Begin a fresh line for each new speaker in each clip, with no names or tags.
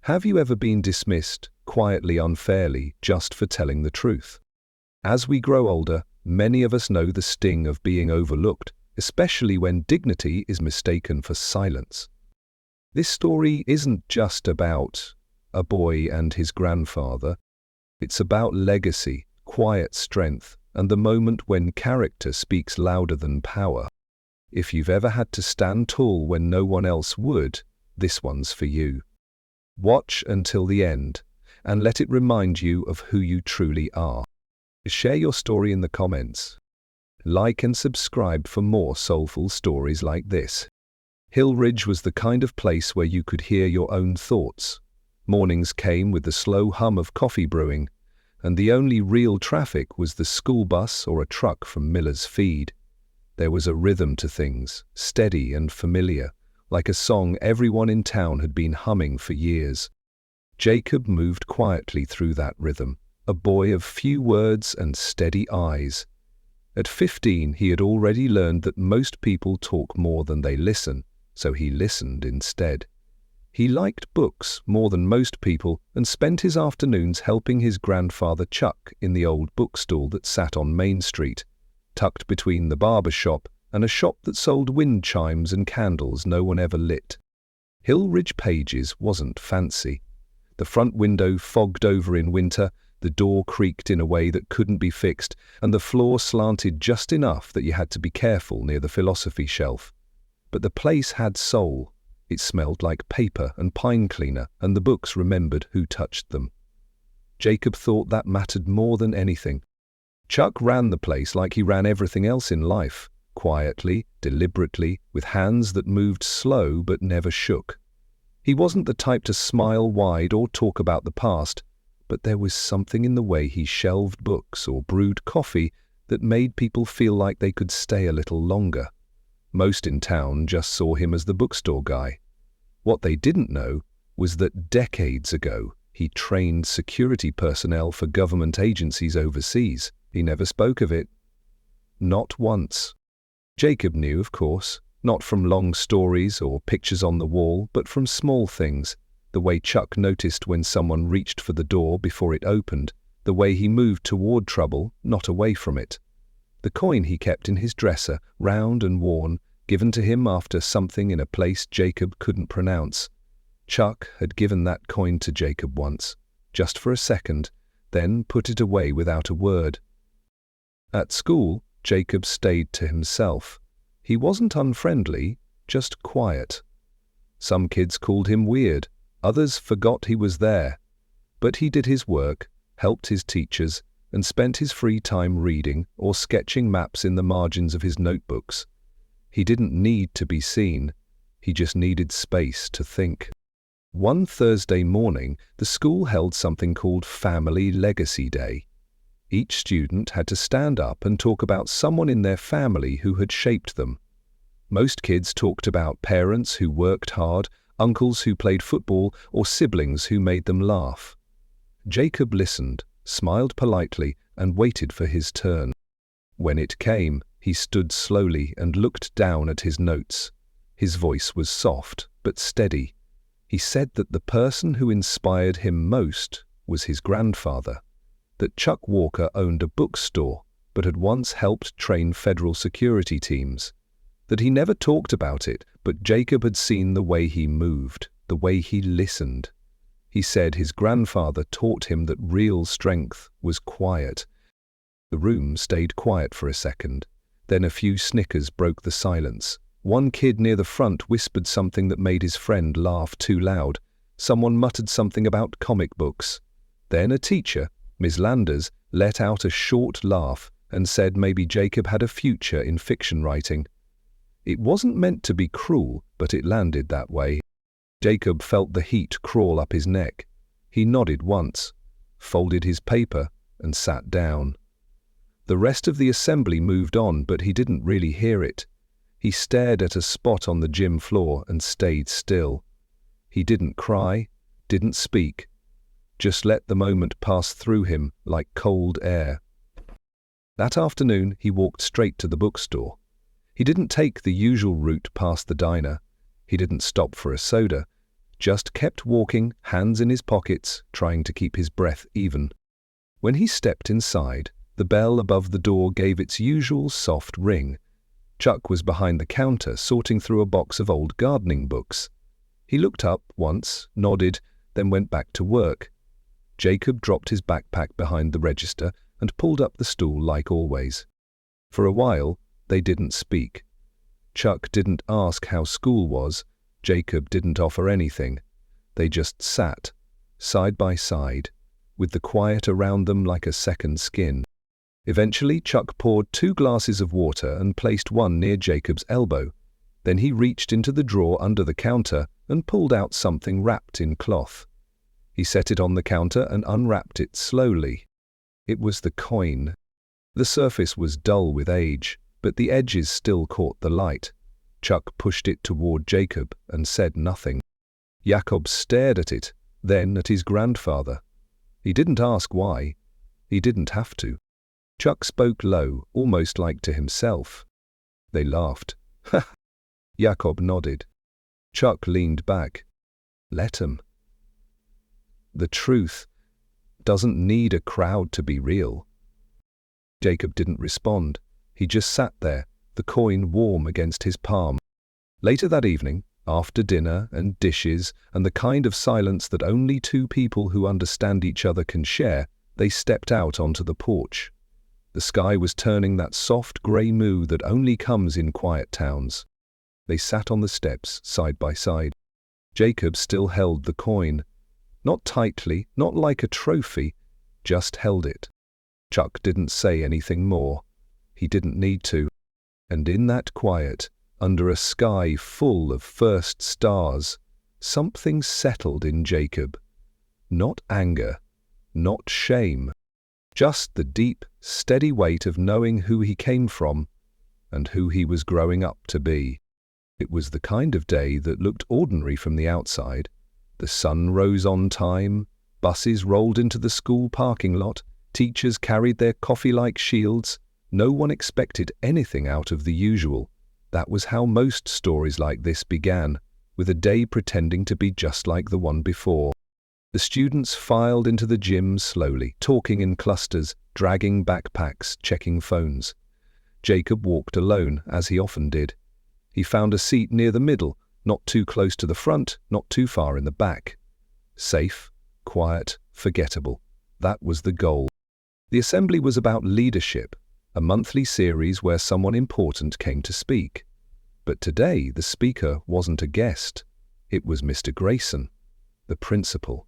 Have you ever been dismissed, quietly, unfairly, just for telling the truth? As we grow older, many of us know the sting of being overlooked, especially when dignity is mistaken for silence. This story isn't just about a boy and his grandfather. It's about legacy, quiet strength, and the moment when character speaks louder than power. If you've ever had to stand tall when no one else would, this one's for you. Watch until the end, and let it remind you of who you truly are. Share your story in the comments. Like and subscribe for more soulful stories like this. Hill Ridge was the kind of place where you could hear your own thoughts. Mornings came with the slow hum of coffee brewing, and the only real traffic was the school bus or a truck from Miller's feed. There was a rhythm to things, steady and familiar, like a song everyone in town had been humming for years. Jacob moved quietly through that rhythm, a boy of few words and steady eyes. At 15, he had already learned that most people talk more than they listen, so he listened instead. He liked books more than most people and spent his afternoons helping his grandfather Chuck in the old bookstall that sat on Main Street, tucked between the barber shop and a shop that sold wind chimes and candles no one ever lit. Hill Ridge Pages wasn't fancy. The front window fogged over in winter, the door creaked in a way that couldn't be fixed, and the floor slanted just enough that you had to be careful near the philosophy shelf. But the place had soul. It smelled like paper and pine cleaner, and the books remembered who touched them. Jacob thought that mattered more than anything. Chuck ran the place like he ran everything else in life, quietly, deliberately, with hands that moved slow but never shook. He wasn't the type to smile wide or talk about the past, but there was something in the way he shelved books or brewed coffee that made people feel like they could stay a little longer. Most in town just saw him as the bookstore guy. What they didn't know was that decades ago he trained security personnel for government agencies overseas. He never spoke of it. Not once. Jacob knew, of course, not from long stories or pictures on the wall, but from small things. The way Chuck noticed when someone reached for the door before it opened, the way he moved toward trouble, not away from it. The coin he kept in his dresser, round and worn, given to him after something in a place Jacob couldn't pronounce. Chuck had given that coin to Jacob once, just for a second, then put it away without a word. At school, Jacob stayed to himself. He wasn't unfriendly, just quiet. Some kids called him weird, others forgot he was there. But he did his work, helped his teachers, and spent his free time reading or sketching maps in the margins of his notebooks. He didn't need to be seen, he just needed space to think. One Thursday morning, the school held something called Family Legacy Day. Each student had to stand up and talk about someone in their family who had shaped them. Most kids talked about parents who worked hard, uncles who played football, or siblings who made them laugh. Jacob listened, smiled politely, and waited for his turn. When it came, he stood slowly and looked down at his notes. His voice was soft but steady. He said that the person who inspired him most was his grandfather, that Chuck Walker owned a bookstore but had once helped train federal security teams, that he never talked about it, but Jacob had seen the way he moved, the way he listened. He said his grandfather taught him that real strength was quiet. The room stayed quiet for a second. Then a few snickers broke the silence. One kid near the front whispered something that made his friend laugh too loud. Someone muttered something about comic books. Then a teacher, Ms. Landers, let out a short laugh and said maybe Jacob had a future in fiction writing. It wasn't meant to be cruel, but it landed that way. Jacob felt the heat crawl up his neck. He nodded once, folded his paper, and sat down. The rest of the assembly moved on, but he didn't really hear it. He stared at a spot on the gym floor and stayed still. He didn't cry, didn't speak. Just let the moment pass through him like cold air. That afternoon, he walked straight to the bookstore. He didn't take the usual route past the diner. He didn't stop for a soda. just kept walking, hands in his pockets, trying to keep his breath even. When he stepped inside, the bell above the door gave its usual soft ring. Chuck was behind the counter, sorting through a box of old gardening books. He looked up once, nodded, then went back to work. Jacob dropped his backpack behind the register and pulled up the stool like always. For a while, they didn't speak. Chuck didn't ask how school was. Jacob didn't offer anything. They just sat, side by side, with the quiet around them like a second skin. Eventually, Chuck poured 2 glasses of water and placed one near Jacob's elbow. Then he reached into the drawer under the counter and pulled out something wrapped in cloth. He set it on the counter and unwrapped it slowly. It was the coin. The surface was dull with age, but the edges still caught the light. Chuck pushed it toward Jacob and said nothing. Jacob stared at it, then at his grandfather. He didn't ask why. He didn't have to. Chuck spoke low, almost like to himself. They laughed. Ha! Jacob nodded. Chuck leaned back. Let him. The truth doesn't need a crowd to be real. Jacob didn't respond. He just sat there, the coin warm against his palm. Later that evening, after dinner and dishes and the kind of silence that only 2 people who understand each other can share, they stepped out onto the porch. The sky was turning that soft grey mood that only comes in quiet towns. They sat on the steps, side by side. Jacob still held the coin. Not tightly, not like a trophy, just held it. Chuck didn't say anything more. He didn't need to. And in that quiet, under a sky full of first stars, something settled in Jacob. Not anger, not shame, just the deep, steady weight of knowing who he came from and who he was growing up to be. It was the kind of day that looked ordinary from the outside. The sun rose on time, buses rolled into the school parking lot, teachers carried their coffee-like shields. No one expected anything out of the usual. That was how most stories like this began, with a day pretending to be just like the one before. The students filed into the gym slowly, talking in clusters, dragging backpacks, checking phones. Jacob walked alone, as he often did. He found a seat near the middle, not too close to the front, not too far in the back. Safe, quiet, forgettable. That was the goal. The assembly was about leadership, a monthly series where someone important came to speak. But today the speaker wasn't a guest. It was Mr. Grayson, the principal.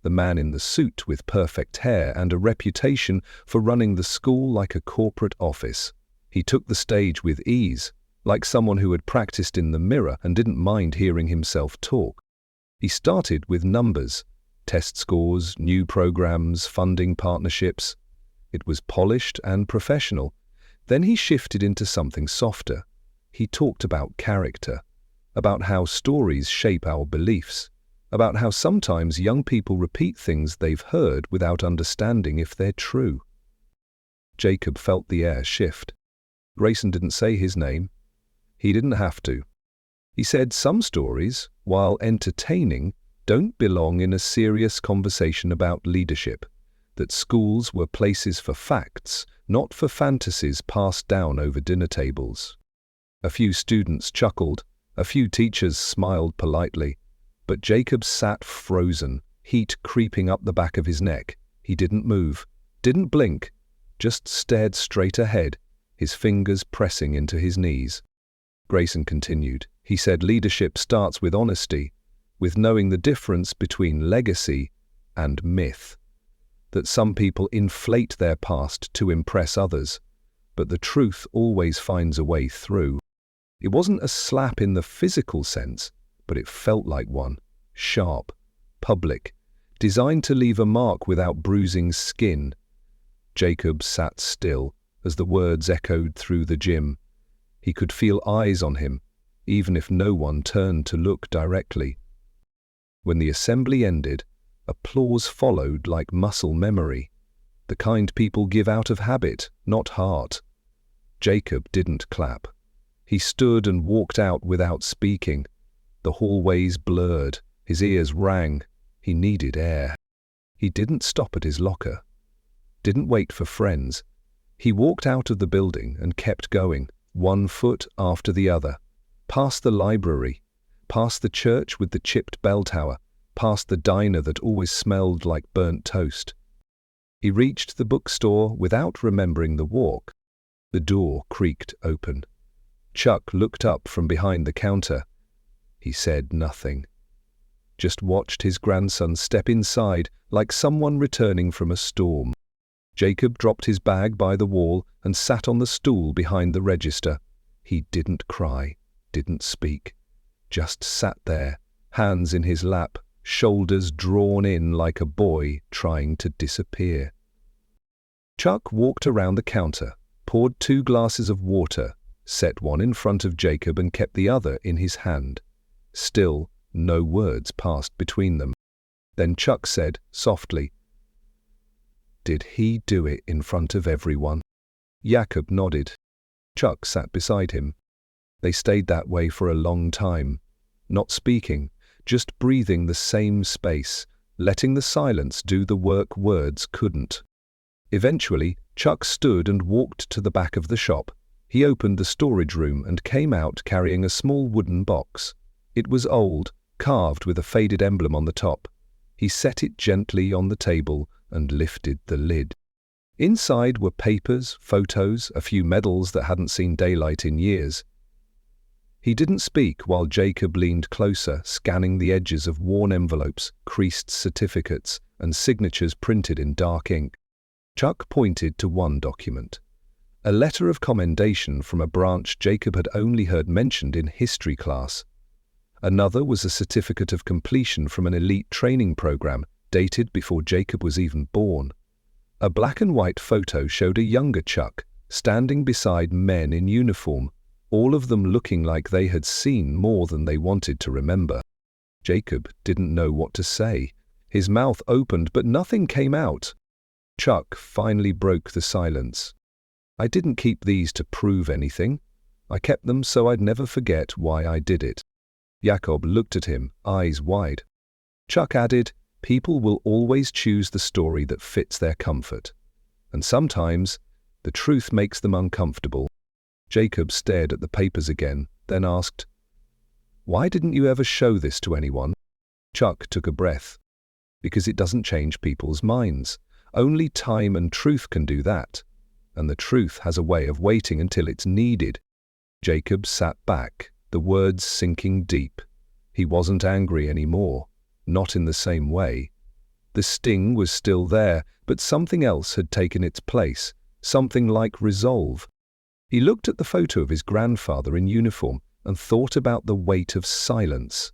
The man in the suit with perfect hair and a reputation for running the school like a corporate office. He took the stage with ease, like someone who had practiced in the mirror and didn't mind hearing himself talk. He started with numbers, test scores, new programs, funding partnerships. It was polished and professional. Then he shifted into something softer. He talked about character, about how stories shape our beliefs, about how sometimes young people repeat things they've heard without understanding if they're true. Jacob felt the air shift. Grayson didn't say his name. He didn't have to. He said some stories, while entertaining, don't belong in a serious conversation about leadership, that schools were places for facts, not for fantasies passed down over dinner tables. A few students chuckled, a few teachers smiled politely, but Jacob sat frozen, heat creeping up the back of his neck. He didn't move, didn't blink, just stared straight ahead, his fingers pressing into his knees. Grayson continued. He said leadership starts with honesty, with knowing the difference between legacy and myth. That some people inflate their past to impress others, but the truth always finds a way through. It wasn't a slap in the physical sense, but it felt like one, sharp, public, designed to leave a mark without bruising skin. Jacob sat still as the words echoed through the gym. He could feel eyes on him, even if no one turned to look directly. When the assembly ended, applause followed like muscle memory, the kind people give out of habit, not heart. Jacob didn't clap. He stood and walked out without speaking. The hallways blurred, His ears rang. He needed air. He didn't stop at his locker. Didn't wait for friends. He walked out of the building and kept going, one foot after the other. Past the library, past the church with the chipped bell tower, past the diner that always smelled like burnt toast. He reached the bookstore without remembering the walk. The door creaked open. Chuck looked up from behind the counter. He said nothing. Just watched his grandson step inside like someone returning from a storm. Jacob dropped his bag by the wall and sat on the stool behind the register. He didn't cry, didn't speak, just sat there, hands in his lap, shoulders drawn in like a boy trying to disappear. Chuck walked around the counter, poured 2 glasses of water, set one in front of Jacob and kept the other in his hand. Still, no words passed between them. Then Chuck said, softly, "Did he do it in front of everyone?" Jacob nodded. Chuck sat beside him. They stayed that way for a long time, not speaking, just breathing the same space, letting the silence do the work words couldn't. Eventually, Chuck stood and walked to the back of the shop. He opened the storage room and came out carrying a small wooden box. It was old, carved with a faded emblem on the top. He set it gently on the table and lifted the lid. Inside were papers, photos, a few medals that hadn't seen daylight in years. He didn't speak while Jacob leaned closer, scanning the edges of worn envelopes, creased certificates, and signatures printed in dark ink. Chuck pointed to one document. A letter of commendation from a branch Jacob had only heard mentioned in history class. Another was a certificate of completion from an elite training program dated before Jacob was even born. A black and white photo showed a younger Chuck standing beside men in uniform, all of them looking like they had seen more than they wanted to remember. Jacob didn't know what to say. His mouth opened, but nothing came out. Chuck finally broke the silence. "I didn't keep these to prove anything. I kept them so I'd never forget why I did it." Jacob looked at him, eyes wide. Chuck added, "People will always choose the story that fits their comfort. And sometimes, the truth makes them uncomfortable." Jacob stared at the papers again, then asked, "Why didn't you ever show this to anyone?" Chuck took a breath. "Because it doesn't change people's minds. Only time and truth can do that. And the truth has a way of waiting until it's needed." Jacob sat back, the words sinking deep. He wasn't angry anymore, not in the same way. The sting was still there, but something else had taken its place, something like resolve. He looked at the photo of his grandfather in uniform and thought about the weight of silence.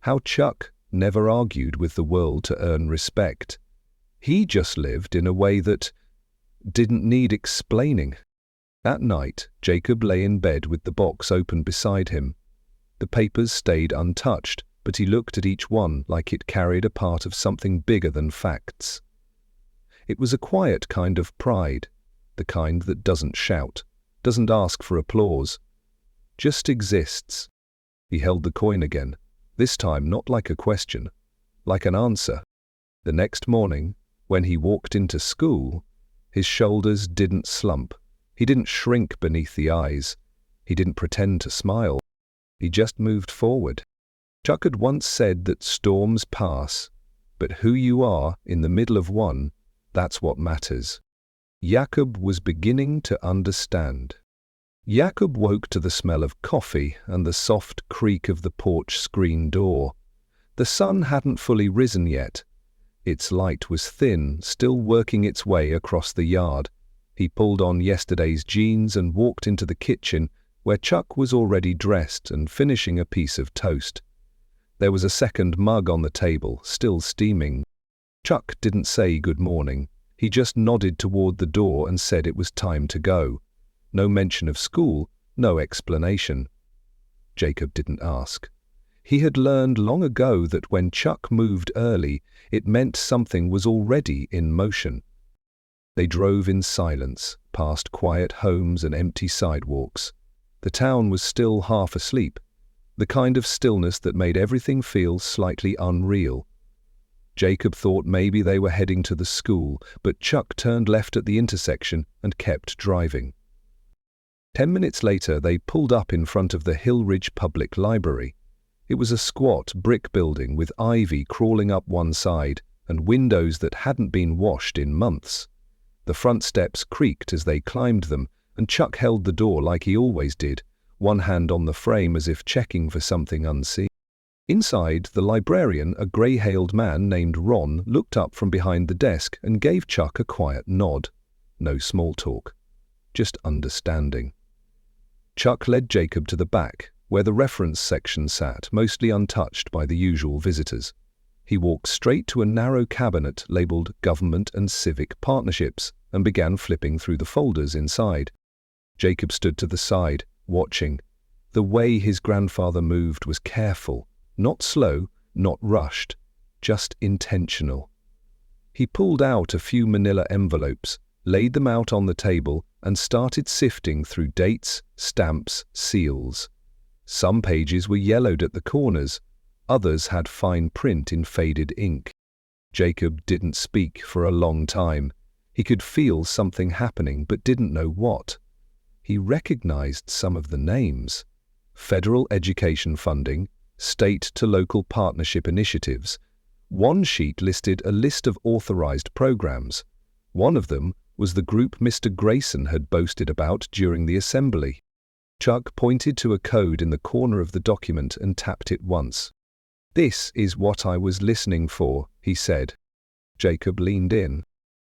How Chuck never argued with the world to earn respect. He just lived in a way that didn't need explaining. That night, Jacob lay in bed with the box open beside him. The papers stayed untouched, but he looked at each one like it carried a part of something bigger than facts. It was a quiet kind of pride, the kind that doesn't shout, doesn't ask for applause, just exists. He held the coin again, this time not like a question, like an answer. The next morning, when he walked into school, his shoulders didn't slump. He didn't shrink beneath the eyes. He didn't pretend to smile. He just moved forward. Chuck had once said that storms pass, but who you are in the middle of one, that's what matters. Jacob was beginning to understand. Jacob woke to the smell of coffee and the soft creak of the porch screen door. The sun hadn't fully risen yet. Its light was thin, still working its way across the yard. He pulled on yesterday's jeans and walked into the kitchen, where Chuck was already dressed and finishing a piece of toast. There was a second mug on the table, still steaming. Chuck didn't say good morning. He just nodded toward the door and said it was time to go. No mention of school, no explanation. Jacob didn't ask. He had learned long ago that when Chuck moved early, it meant something was already in motion. They drove in silence, past quiet homes and empty sidewalks. The town was still half asleep. the kind of stillness that made everything feel slightly unreal. Jacob thought maybe they were heading to the school, but Chuck turned left at the intersection and kept driving. 10 minutes later, they pulled up in front of the Hill Ridge Public Library. It was a squat brick building with ivy crawling up one side and windows that hadn't been washed in months. The front steps creaked as they climbed them, and Chuck held the door like he always did, one hand on the frame as if checking for something unseen. Inside, the librarian, a grey-hailed man named Ron, looked up from behind the desk and gave Chuck a quiet nod. No small talk, just understanding. Chuck led Jacob to the back, where the reference section sat, mostly untouched by the usual visitors. He walked straight to a narrow cabinet labeled Government and Civic Partnerships and began flipping through the folders inside. Jacob stood to the side, watching. The way his grandfather moved was careful, not slow, not rushed, just intentional. He pulled out a few manila envelopes, laid them out on the table, and started sifting through dates, stamps, seals. Some pages were yellowed at the corners, others had fine print in faded ink. Jacob didn't speak for a long time. He could feel something happening but didn't know what. He recognized some of the names. Federal education funding, state to local partnership initiatives. One sheet listed a list of authorized programs. One of them was the group Mr. Grayson had boasted about during the assembly. Chuck pointed to a code in the corner of the document and tapped it once. "This is what I was listening for," he said. Jacob leaned in.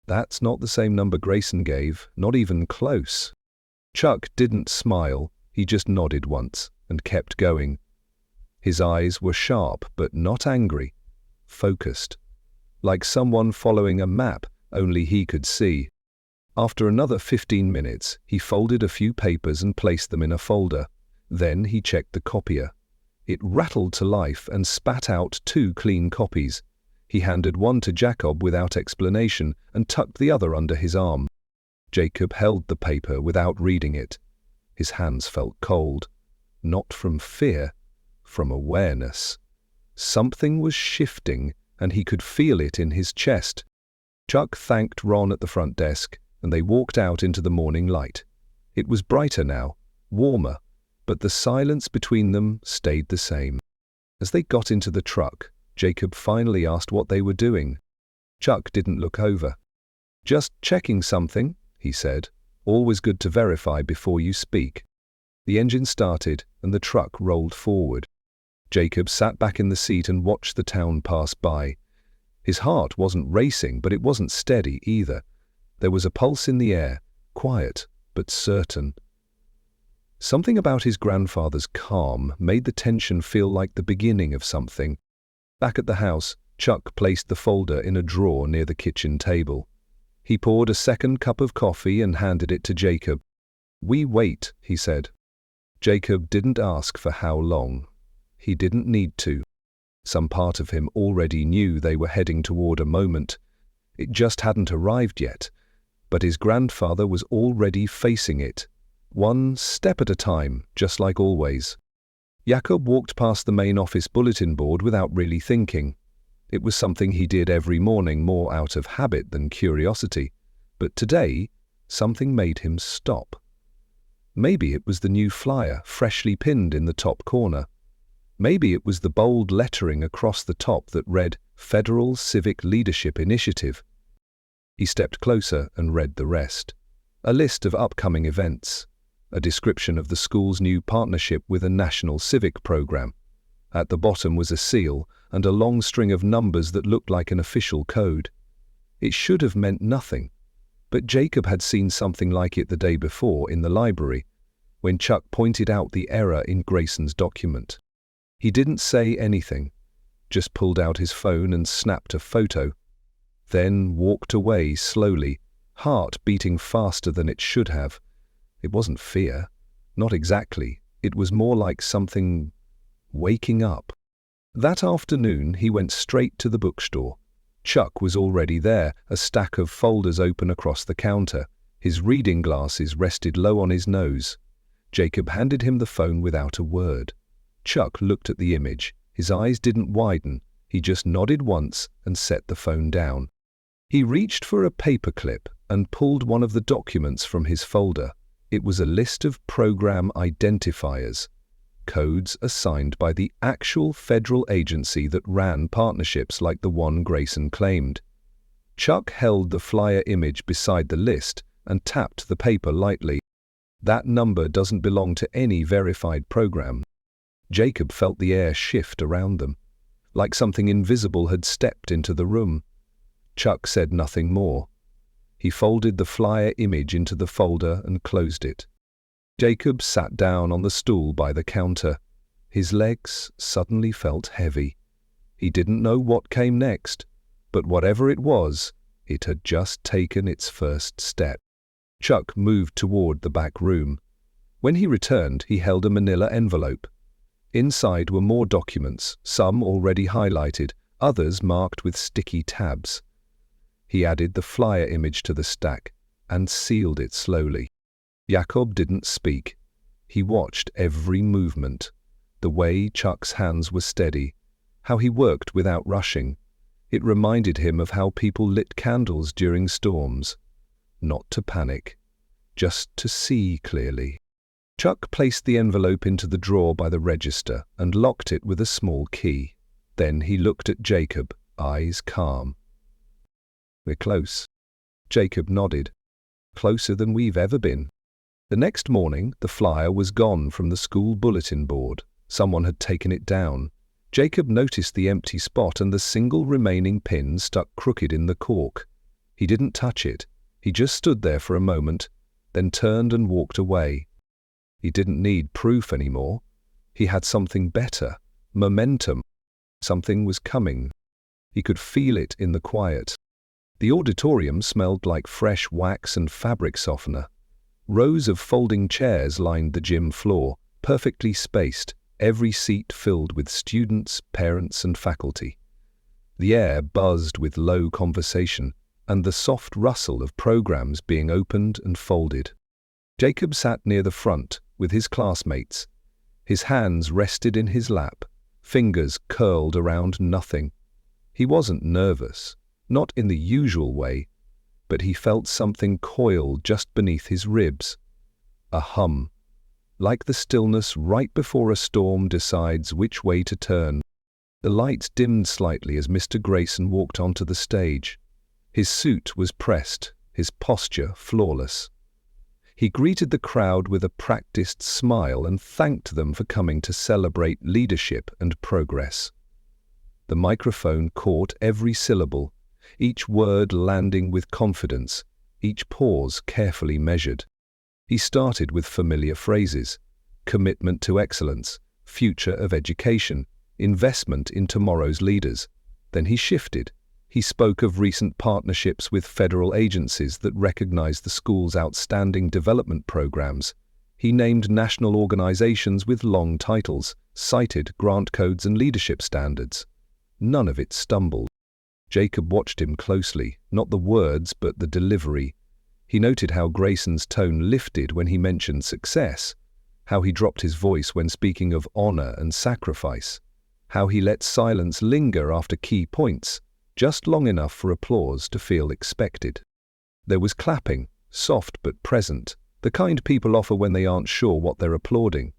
"That's not the same number Grayson gave, not even close." Chuck didn't smile, he just nodded once and kept going. His eyes were sharp but not angry, focused, like someone following a map only he could see. After another 15 minutes, he folded a few papers and placed them in a folder. Then he checked the copier. It rattled to life and spat out 2 clean copies. He handed one to Jacob without explanation and tucked the other under his arm. Jacob held the paper without reading it. His hands felt cold, not from fear, from awareness. Something was shifting, and he could feel it in his chest. Chuck thanked Ron at the front desk, and they walked out into the morning light. It was brighter now, warmer, but the silence between them stayed the same. As they got into the truck, Jacob finally asked what they were doing. Chuck didn't look over. "Just checking something," he said. "Always good to verify before you speak." The engine started, and the truck rolled forward. Jacob sat back in the seat and watched the town pass by. His heart wasn't racing, but it wasn't steady either. There was a pulse in the air, quiet but certain. Something about his grandfather's calm made the tension feel like the beginning of something. Back at the house, Chuck placed the folder in a drawer near the kitchen table. He poured a second cup of coffee and handed it to Jacob. "We wait," he said. Jacob didn't ask for how long. He didn't need to. Some part of him already knew they were heading toward a moment. It just hadn't arrived yet, but his grandfather was already facing it, one step at a time, just like always. Jacob walked past the main office bulletin board without really thinking. It was something he did every morning more out of habit than curiosity, but today, something made him stop. Maybe it was the new flyer freshly pinned in the top corner. Maybe it was the bold lettering across the top that read Federal Civic Leadership Initiative. He stepped closer and read the rest. A list of upcoming events, a description of the school's new partnership with a national civic program. At the bottom was a seal and a long string of numbers that looked like an official code. It should have meant nothing, but Jacob had seen something like it the day before in the library, when Chuck pointed out the error in Grayson's document. He didn't say anything, just pulled out his phone and snapped a photo, then walked away slowly, heart beating faster than it should have. It wasn't fear, not exactly. It was more like something waking up. That afternoon, he went straight to the bookstore. Chuck was already there, a stack of folders open across the counter. His reading glasses rested low on his nose. Jacob handed him the phone without a word. Chuck looked at the image. His eyes didn't widen. He just nodded once and set the phone down. He reached for a paperclip and pulled one of the documents from his folder. It was a list of program identifiers, codes assigned by the actual federal agency that ran partnerships like the one Grayson claimed. Chuck held the flyer image beside the list and tapped the paper lightly. That number doesn't belong to any verified program. Jacob felt the air shift around them, like something invisible had stepped into the room. Chuck said nothing more. He folded the flyer image into the folder and closed it. Jacob sat down on the stool by the counter. His legs suddenly felt heavy. He didn't know what came next, but whatever it was, it had just taken its first step. Chuck moved toward the back room. When he returned, he held a manila envelope. Inside were more documents, some already highlighted, others marked with sticky tabs. He added the flyer image to the stack and sealed it slowly. Jacob didn't speak. He watched every movement, the way Chuck's hands were steady, how he worked without rushing. It reminded him of how people lit candles during storms. Not to panic, just to see clearly. Chuck placed the envelope into the drawer by the register and locked it with a small key. Then he looked at Jacob, eyes calm. "We're close." Jacob nodded. "Closer than we've ever been." The next morning, the flyer was gone from the school bulletin board. Someone had taken it down. Jacob noticed the empty spot and the single remaining pin stuck crooked in the cork. He didn't touch it. He just stood there for a moment, then turned and walked away. He didn't need proof anymore. He had something better, momentum. Something was coming. He could feel it in the quiet. The auditorium smelled like fresh wax and fabric softener. Rows of folding chairs lined the gym floor, perfectly spaced, every seat filled with students, parents, and faculty. The air buzzed with low conversation and the soft rustle of programs being opened and folded. Jacob sat near the front with his classmates. His hands rested in his lap, fingers curled around nothing. He wasn't nervous, not in the usual way, but he felt something coil just beneath his ribs. A hum, like the stillness right before a storm decides which way to turn. The lights dimmed slightly as Mr. Grayson walked onto the stage. His suit was pressed, his posture flawless. He greeted the crowd with a practiced smile and thanked them for coming to celebrate leadership and progress. The microphone caught every syllable, each word landing with confidence, each pause carefully measured. He started with familiar phrases: commitment to excellence, future of education, investment in tomorrow's leaders. Then he shifted. He spoke of recent partnerships with federal agencies that recognize the school's outstanding development programs. He named national organizations with long titles, cited grant codes and leadership standards. None of it stumbled. Jacob watched him closely, not the words but the delivery. He noted how Grayson's tone lifted when he mentioned success, how he dropped his voice when speaking of honor and sacrifice, how he let silence linger after key points, just long enough for applause to feel expected. There was clapping, soft but present, the kind people offer when they aren't sure what they're applauding.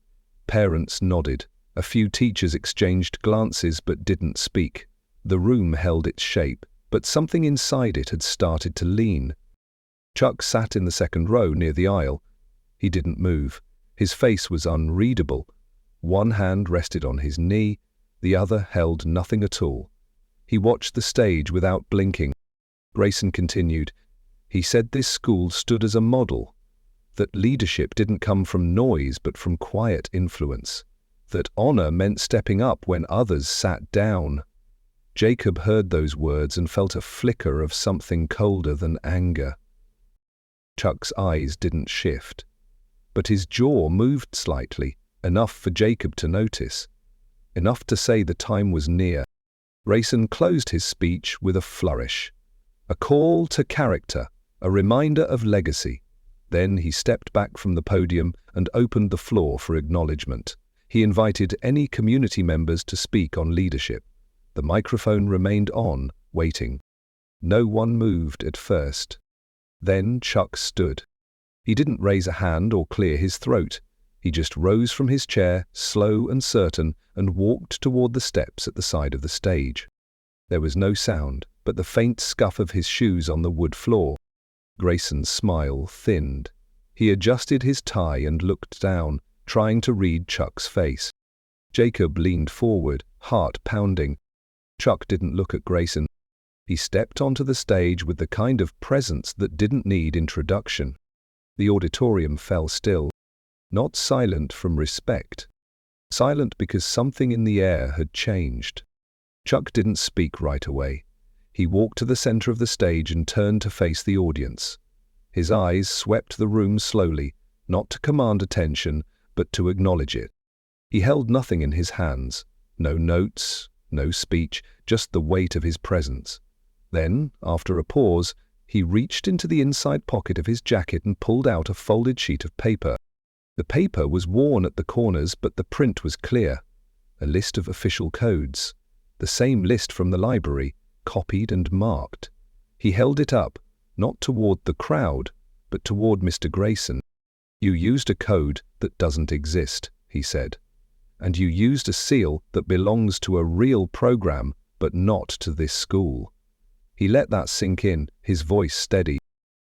Parents nodded. A few teachers exchanged glances but didn't speak. The room held its shape, but something inside it had started to lean. Chuck sat in the second row near the aisle. He didn't move. His face was unreadable. One hand rested on his knee, the other held nothing at all. He watched the stage without blinking. Grayson continued. He said this school stood as a model, that leadership didn't come from noise but from quiet influence, that honor meant stepping up when others sat down. Jacob heard those words and felt a flicker of something colder than anger. Chuck's eyes didn't shift, but his jaw moved slightly, enough for Jacob to notice, enough to say the time was near. Grayson closed his speech with a flourish, a call to character, a reminder of legacy. Then he stepped back from the podium and opened the floor for acknowledgement. He invited any community members to speak on leadership. The microphone remained on, waiting. No one moved at first. Then Chuck stood. He didn't raise a hand or clear his throat. He just rose from his chair, slow and certain, and walked toward the steps at the side of the stage. There was no sound, but the faint scuff of his shoes on the wood floor. Grayson's smile thinned. He adjusted his tie and looked down, trying to read Chuck's face. Jacob leaned forward, heart pounding. Chuck didn't look at Grayson. He stepped onto the stage with the kind of presence that didn't need introduction. The auditorium fell still, not silent from respect. Silent because something in the air had changed. Chuck didn't speak right away. He walked to the center of the stage and turned to face the audience. His eyes swept the room slowly, not to command attention, but to acknowledge it. He held nothing in his hands, no notes, no speech, just the weight of his presence. Then, after a pause, he reached into the inside pocket of his jacket and pulled out a folded sheet of paper. The paper was worn at the corners, but the print was clear. A list of official codes. The same list from the library, copied and marked. He held it up, not toward the crowd, but toward Mr. Grayson. "You used a code that doesn't exist," he said. "And you used a seal that belongs to a real program, but not to this school." He let that sink in, his voice steady.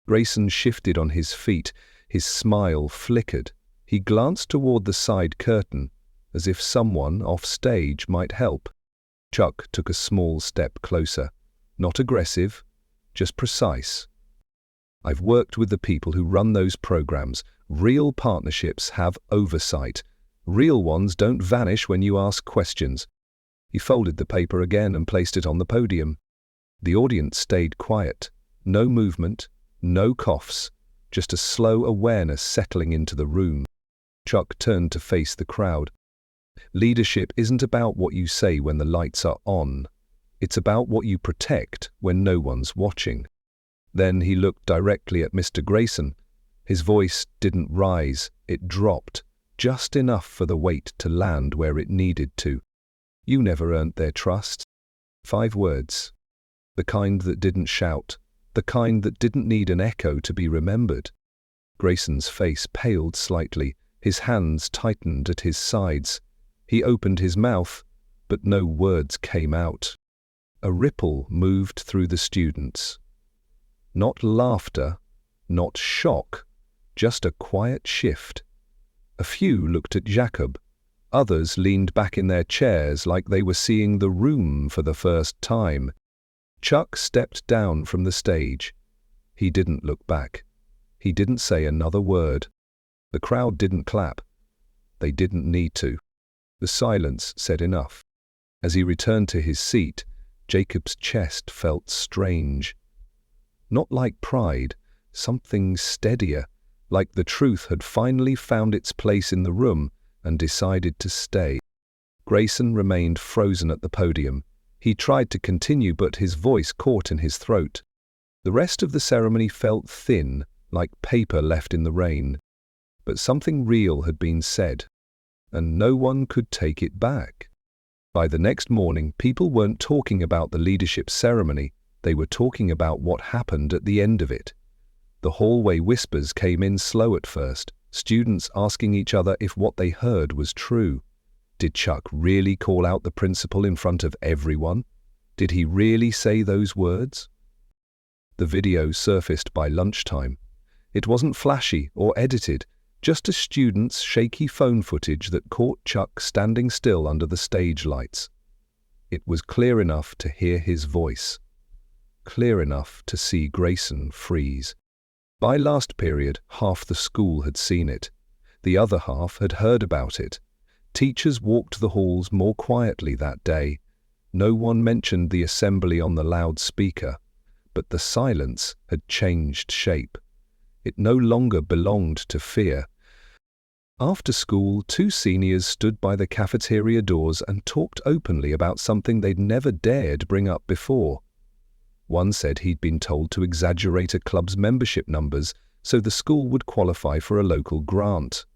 Grayson shifted on his feet, his smile flickered. He glanced toward the side curtain, as if someone off stage might help. Chuck took a small step closer. Not aggressive, just precise. "I've worked with the people who run those programs. Real partnerships have oversight. Real ones don't vanish when you ask questions." He folded the paper again and placed it on the podium. The audience stayed quiet. No movement, no coughs, just a slow awareness settling into the room. Chuck turned to face the crowd. "Leadership isn't about what you say when the lights are on. It's about what you protect when no one's watching." Then he looked directly at Mr. Grayson. His voice didn't rise, it dropped, just enough for the weight to land where it needed to. "You never earned their trust." 5 words. The kind that didn't shout, the kind that didn't need an echo to be remembered. Grayson's face paled slightly, his hands tightened at his sides. He opened his mouth, but no words came out. A ripple moved through the students. Not laughter, not shock, just a quiet shift. A few looked at Jacob. Others leaned back in their chairs like they were seeing the room for the first time. Chuck stepped down from the stage. He didn't look back. He didn't say another word. The crowd didn't clap. They didn't need to. The silence said enough. As he returned to his seat, Jacob's chest felt strange. Not like pride, something steadier, like the truth had finally found its place in the room and decided to stay. Grayson remained frozen at the podium. He tried to continue, but his voice caught in his throat. The rest of the ceremony felt thin, like paper left in the rain. But something real had been said, and no one could take it back. By the next morning, people weren't talking about the leadership ceremony, they were talking about what happened at the end of it. The hallway whispers came in slow at first, students asking each other if what they heard was true. Did Chuck really call out the principal in front of everyone? Did he really say those words? The video surfaced by lunchtime. It wasn't flashy or edited, just a student's shaky phone footage that caught Chuck standing still under the stage lights. It was clear enough to hear his voice, clear enough to see Grayson freeze. By last period, half the school had seen it. The other half had heard about it. Teachers walked the halls more quietly that day. No one mentioned the assembly on the loudspeaker, but the silence had changed shape. It no longer belonged to fear. After school, 2 seniors stood by the cafeteria doors and talked openly about something they'd never dared bring up before. One said he'd been told to exaggerate a club's membership numbers so the school would qualify for a local grant.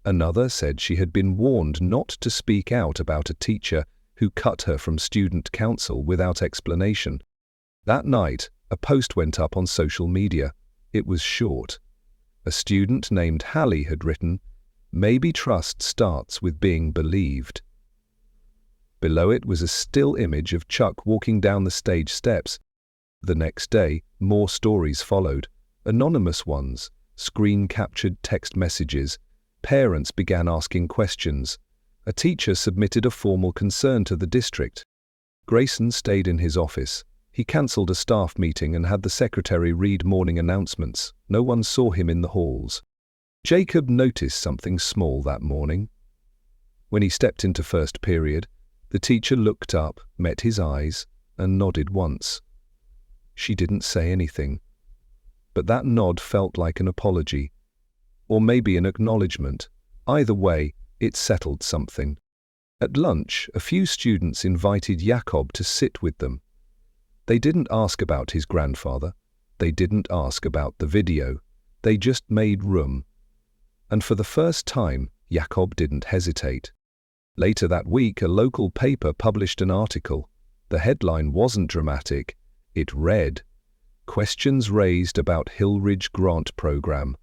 Another said she had been warned not to speak out about a teacher who cut her from student council without explanation. That night, a post went up on social media. It was short. A student named Hallie had written, "Maybe trust starts with being believed." Below it was a still image of Chuck walking down the stage steps. The next day, more stories followed. Anonymous ones, screen-captured text messages. Parents began asking questions. A teacher submitted a formal concern to the district. Grayson stayed in his office. He cancelled a staff meeting and had the secretary read morning announcements. No one saw him in the halls. Jacob noticed something small that morning. When he stepped into first period, the teacher looked up, met his eyes, and nodded once. She didn't say anything, but that nod felt like an apology, or maybe an acknowledgement. Either way, it settled something. At lunch, a few students invited Jakob to sit with them. They didn't ask about his grandfather. They didn't ask about the video. They just made room. And for the first time, Jakob didn't hesitate. Later that week, a local paper published an article. The headline wasn't dramatic. It read, "Questions raised about Hillridge Grant Program."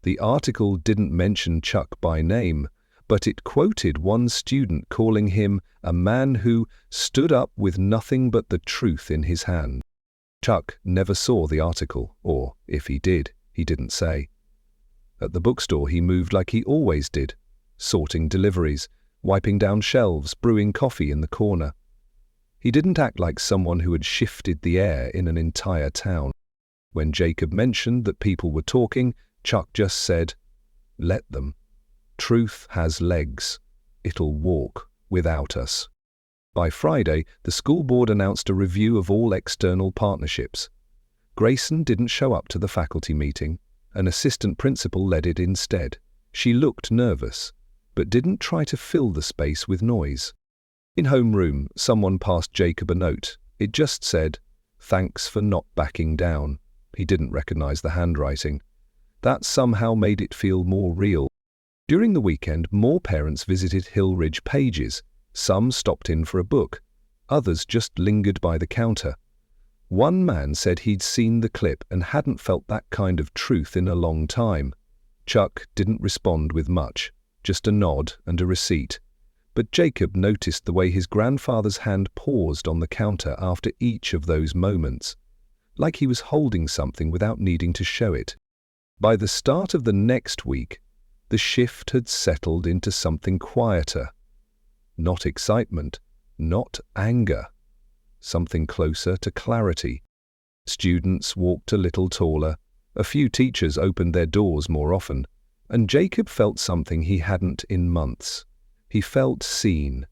The article didn't mention Chuck by name, but it quoted one student calling him a man who stood up with nothing but the truth in his hand. Chuck never saw the article, or, if he did, he didn't say. At the bookstore he moved like he always did, sorting deliveries, wiping down shelves, brewing coffee in the corner. He didn't act like someone who had shifted the air in an entire town. When Jacob mentioned that people were talking, Chuck just said, "Let them. Truth has legs. It'll walk without us." By Friday, the school board announced a review of all external partnerships. Grayson didn't show up to the faculty meeting. An assistant principal led it instead. She looked nervous, but didn't try to fill the space with noise. In homeroom, someone passed Jacob a note. It just said, "Thanks for not backing down." He didn't recognize the handwriting. That somehow made it feel more real. During the weekend, more parents visited Hillridge pages. Some stopped in for a book. Others just lingered by the counter. One man said he'd seen the clip and hadn't felt that kind of truth in a long time. Chuck didn't respond with much, just a nod and a receipt. But Jacob noticed the way his grandfather's hand paused on the counter after each of those moments, like he was holding something without needing to show it. By the start of the next week, the shift had settled into something quieter. Not excitement, not anger. Something closer to clarity. Students walked a little taller. A few teachers opened their doors more often. And Jacob felt something he hadn't in months. He felt seen.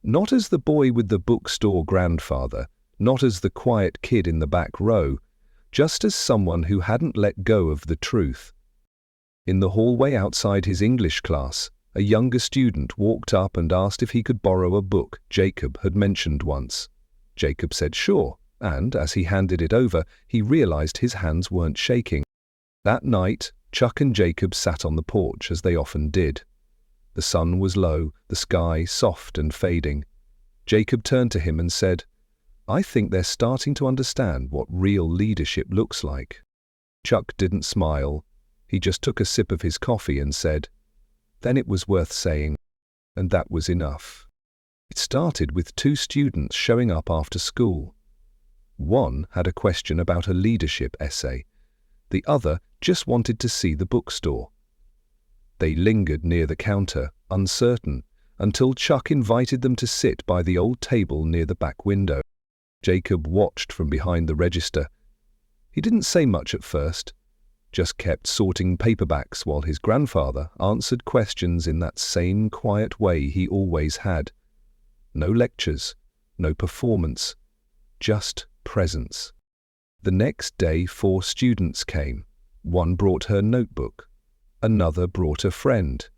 Not as the boy with the bookstore grandfather, not as the quiet kid in the back row, just as someone who hadn't let go of the truth. In the hallway outside his English class, a younger student walked up and asked if he could borrow a book Jacob had mentioned once. Jacob said sure, and as he handed it over, he realized his hands weren't shaking. That night, Chuck and Jacob sat on the porch as they often did. The sun was low, the sky soft and fading. Jacob turned to him and said, "I think they're starting to understand what real leadership looks like." Chuck didn't smile. He just took a sip of his coffee and said, "Then it was worth saying." And that was enough. It started with two students showing up after school. One had a question about a leadership essay. The other just wanted to see the bookstore. They lingered near the counter, uncertain, until Chuck invited them to sit by the old table near the back window. Jacob watched from behind the register. He didn't say much at first, just kept sorting paperbacks while his grandfather answered questions in that same quiet way he always had. No lectures, no performance, just presence. The next day 4 students came. One brought her notebook. Another brought a friend.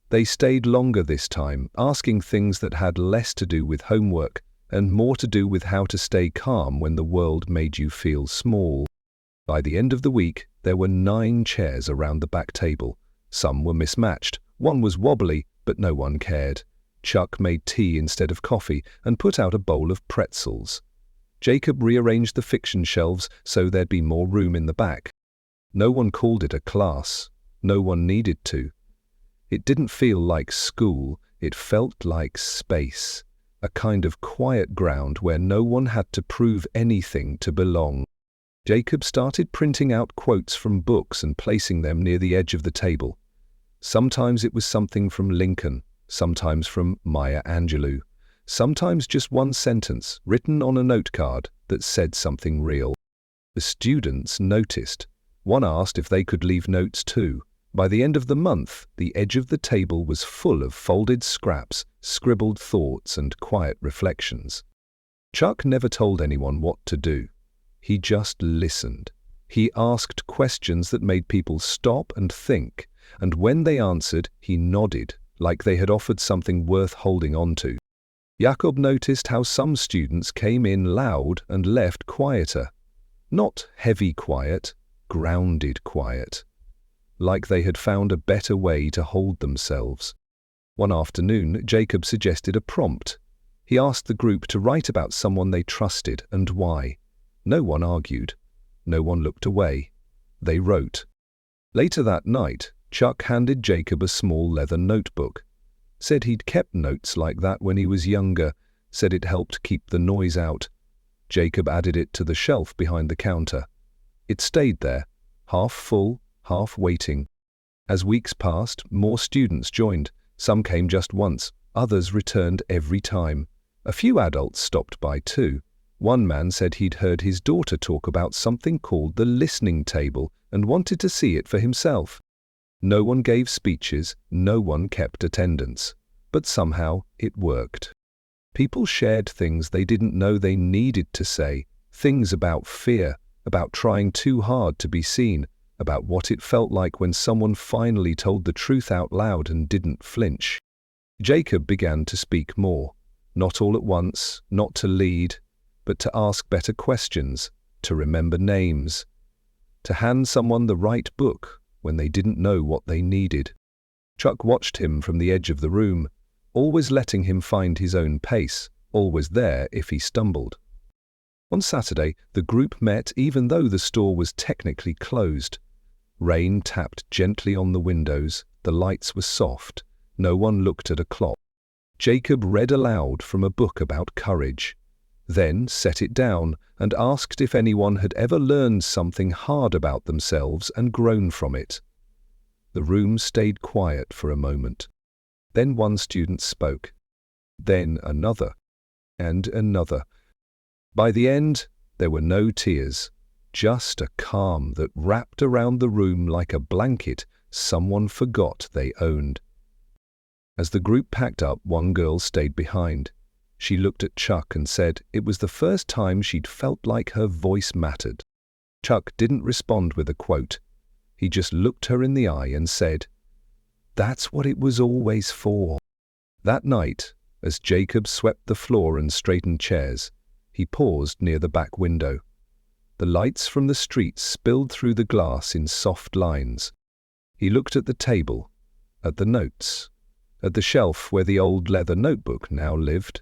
They stayed longer this time, asking things that had less to do with homework and more to do with how to stay calm when the world made you feel small. By the end of the week, there were 9 chairs around the back table. Some were mismatched. One was wobbly, but no one cared. Chuck made tea instead of coffee and put out a bowl of pretzels. Jacob rearranged the fiction shelves so there'd be more room in the back. No one called it a class. No one needed to. It didn't feel like school, it felt like space. A kind of quiet ground where no one had to prove anything to belong. Jacob started printing out quotes from books and placing them near the edge of the table. Sometimes it was something from Lincoln, sometimes from Maya Angelou, sometimes just one sentence written on a note card that said something real. The students noticed. One asked if they could leave notes too. By the end of the month, the edge of the table was full of folded scraps, scribbled thoughts, and quiet reflections. Chuck never told anyone what to do. He just listened. He asked questions that made people stop and think, and when they answered, he nodded, like they had offered something worth holding on to. Jacob noticed how some students came in loud and left quieter. Not heavy quiet, grounded quiet. Like they had found a better way to hold themselves. One afternoon, Jacob suggested a prompt. He asked the group to write about someone they trusted and why. No one argued. No one looked away. They wrote. Later that night, Chuck handed Jacob a small leather notebook. Said he'd kept notes like that when he was younger, said it helped keep the noise out. Jacob added it to the shelf behind the counter. It stayed there, half full, half waiting. As weeks passed, more students joined. Some came just once, others returned every time. A few adults stopped by too. One man said he'd heard his daughter talk about something called the listening table and wanted to see it for himself. No one gave speeches, no one kept attendance. But somehow it worked. People shared things they didn't know they needed to say, things about fear, about trying too hard to be seen, about what it felt like when someone finally told the truth out loud and didn't flinch. Jacob began to speak more, not all at once, not to lead, but to ask better questions, to remember names, to hand someone the right book when they didn't know what they needed. Chuck watched him from the edge of the room, always letting him find his own pace, always there if he stumbled. On Saturday, the group met even though the store was technically closed. Rain tapped gently on the windows, the lights were soft, no one looked at a clock. Jacob read aloud from a book about courage, then set it down and asked if anyone had ever learned something hard about themselves and grown from it. The room stayed quiet for a moment. Then one student spoke. Then another. And another. By the end, there were no tears, just a calm that wrapped around the room like a blanket someone forgot they owned. As the group packed up, one girl stayed behind. She looked at Chuck and said it was the first time she'd felt like her voice mattered. Chuck didn't respond with a quote. He just looked her in the eye and said, "That's what it was always for." That night, as Jacob swept the floor and straightened chairs, he paused near the back window. The lights from the street spilled through the glass in soft lines. He looked at the table, at the notes, at the shelf where the old leather notebook now lived.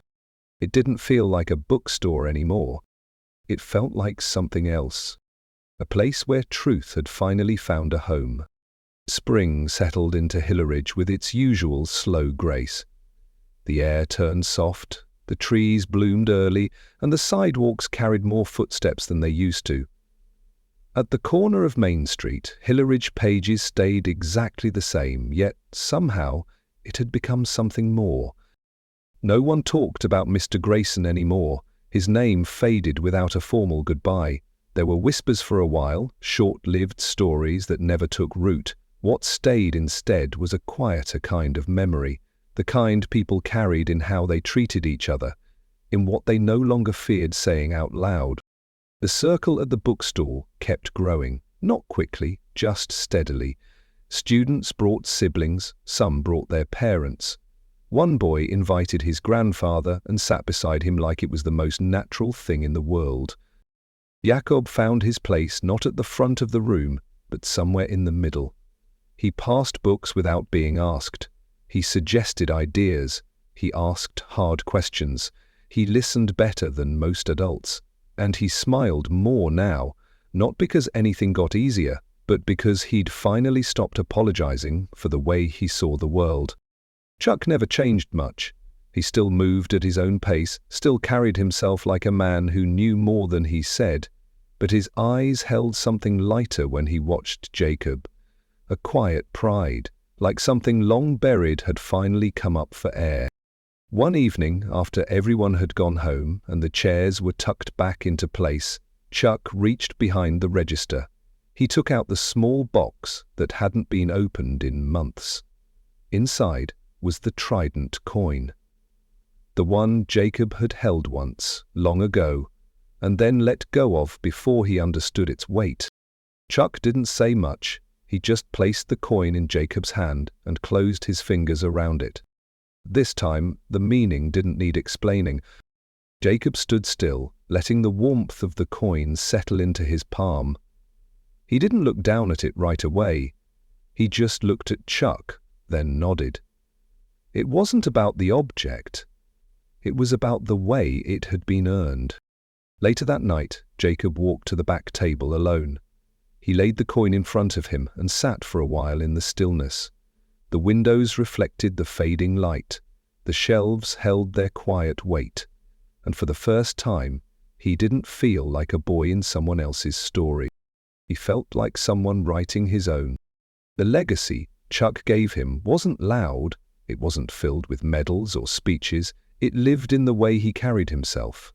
It didn't feel like a bookstore anymore. It felt like something else. A place where truth had finally found a home. Spring settled into Hillerridge with its usual slow grace. The air turned soft, the trees bloomed early, and the sidewalks carried more footsteps than they used to. At the corner of Main Street, Hillerridge pages stayed exactly the same, yet somehow it had become something more. No one talked about Mr. Grayson anymore. His name faded without a formal goodbye. There were whispers for a while, short-lived stories that never took root. What stayed instead was a quieter kind of memory, the kind people carried in how they treated each other, in what they no longer feared saying out loud. The circle at the bookstore kept growing, not quickly, just steadily. Students brought siblings, some brought their parents. One boy invited his grandfather and sat beside him like it was the most natural thing in the world. Jacob found his place not at the front of the room, but somewhere in the middle. He passed books without being asked, He suggested ideas. He asked hard questions. He listened better than most adults. And he smiled more now, not because anything got easier, but because he'd finally stopped apologizing for the way he saw the world. Chuck never changed much. He still moved at his own pace, still carried himself like a man who knew more than he said, but his eyes held something lighter when he watched Jacob. A quiet pride, like something long buried, had finally come up for air. One evening, after everyone had gone home and the chairs were tucked back into place, Chuck reached behind the register. He took out the small box that hadn't been opened in months. Inside was the Trident coin. The one Jacob had held once, long ago, and then let go of before he understood its weight. Chuck didn't say much. He just placed the coin in Jacob's hand and closed his fingers around it. This time, the meaning didn't need explaining. Jacob stood still, letting the warmth of the coin settle into his palm. He didn't look down at it right away. He just looked at Chuck, then nodded. It wasn't about the object. It was about the way it had been earned. Later that night, Jacob walked to the back table alone. He laid the coin in front of him and sat for a while in the stillness. The windows reflected the fading light. The shelves held their quiet weight. And for the first time, he didn't feel like a boy in someone else's story. He felt like someone writing his own. The legacy Chuck gave him wasn't loud. It wasn't filled with medals or speeches. It lived in the way he carried himself,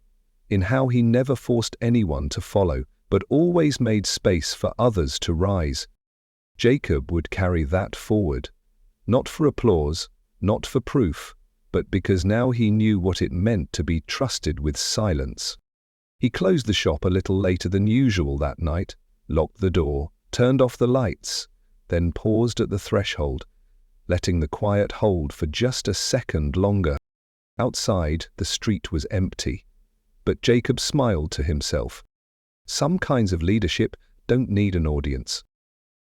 in how he never forced anyone to follow, but always made space for others to rise. Jacob would carry that forward, not for applause, not for proof, but because now he knew what it meant to be trusted with silence. He closed the shop a little later than usual that night, locked the door, turned off the lights, then paused at the threshold, letting the quiet hold for just a second longer. Outside, the street was empty, but Jacob smiled to himself. Some kinds of leadership don't need an audience.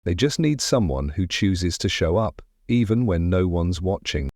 They just need someone who chooses to show up, even when no one's watching.